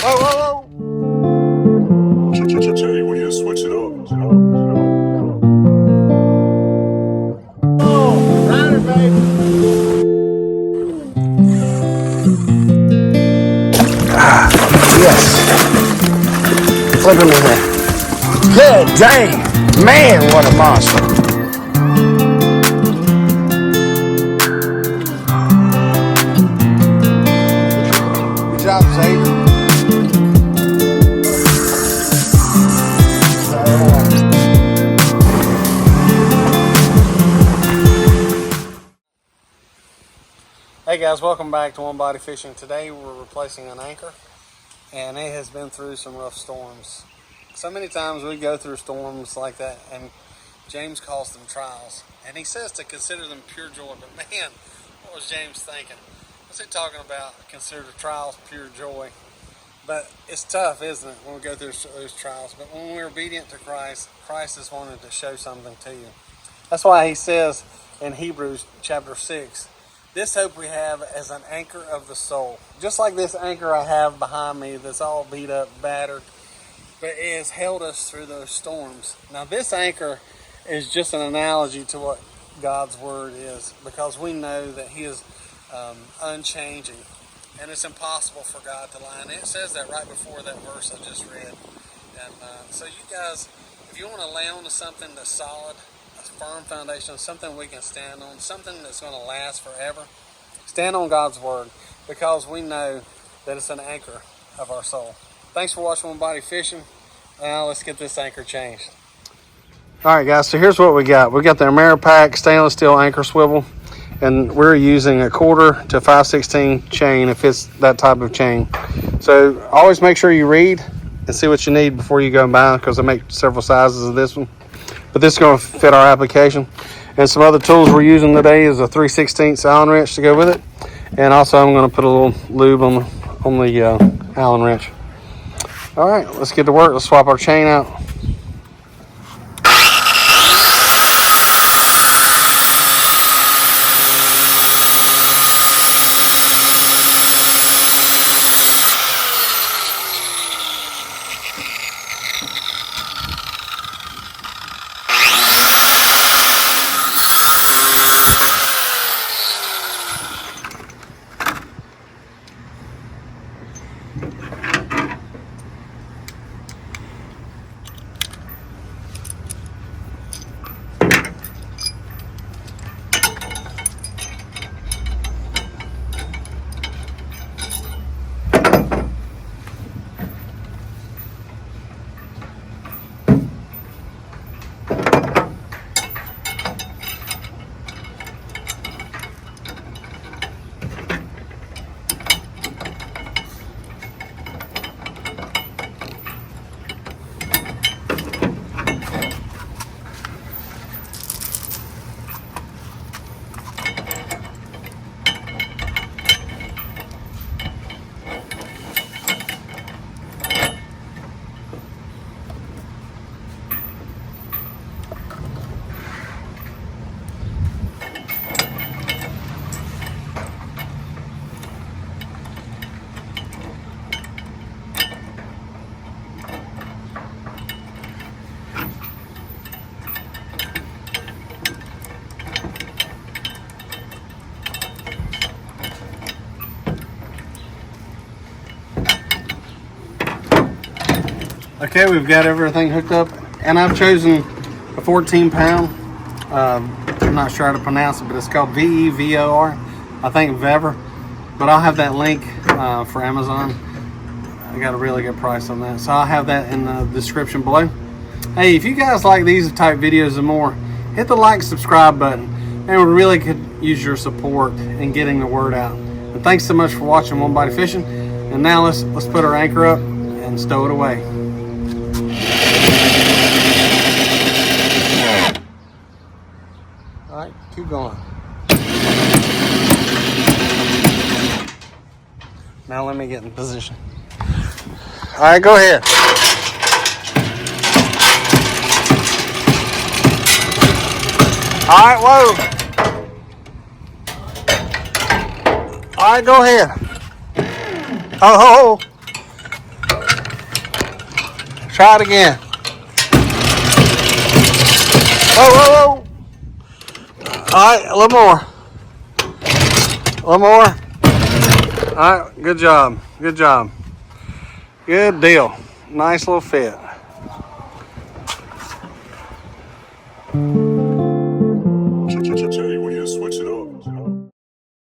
Whoa, whoa, whoa. Tell you when you switch it up. Oh, rider, baby. Yes. Flip him in there. Good dang. Man, what a monster. Good job, Xavier. Hey guys, welcome back to One Body Fishing. Today we're replacing an anchor, and it has been through some rough storms. So many times we go through storms like that, and James calls them trials, and he says to consider them pure joy. But man, what was James thinking? What's he talking about? Consider the trials pure joy. But it's tough, isn't it, when we go through those trials? But when we're obedient to Christ, Christ is wanting to show something to you. That's why he says in Hebrews chapter 6, this hope we have as an anchor of the soul. Just like this anchor I have behind me that's all beat up, battered, but it has held us through those storms. Now this anchor is just an analogy to what God's word is, because we know that he is unchanging, and it's impossible for God to lie. And it says that right before that verse I just read. And so you guys, if you want to lay on to something that's solid, a firm foundation, something we can stand on, something that's going to last forever, stand on God's word, because we know that it's an anchor of our soul. Thanks for watching One Body Fishing. Now let's get this anchor changed. All right, guys, so here's what we got. We got the Ameripac stainless steel anchor swivel, and we're using a 1/4 to 5/16 chain if it's that type of chain. So always make sure you read and see what you need before you go and buy, because I make several sizes of this one. But this is going to fit our application. And some other tools we're using today is a 3/16 Allen wrench to go with it. And also I'm going to put a little lube on the Allen wrench. All right, let's get to work. Let's swap our chain out. Okay, we've got everything hooked up, and I've chosen a 14-pound. I'm not sure how to pronounce it, but it's called VEVOR. I think Vever, but I'll have that link for Amazon. I got a really good price on that, so I'll have that in the description below. Hey, if you guys like these type videos and more, hit the like, subscribe button, and we really could use your support in getting the word out. And thanks so much for watching One Body Fishing. And now let's put our anchor up and stow it away. All right, keep going. Now let me get in position. All right, go ahead. All right, whoa. All right, go ahead. Oh. Try it again. Whoa, whoa, whoa. All right, a little more. A little more. All right, good job. Good job. Good deal. Nice little fit.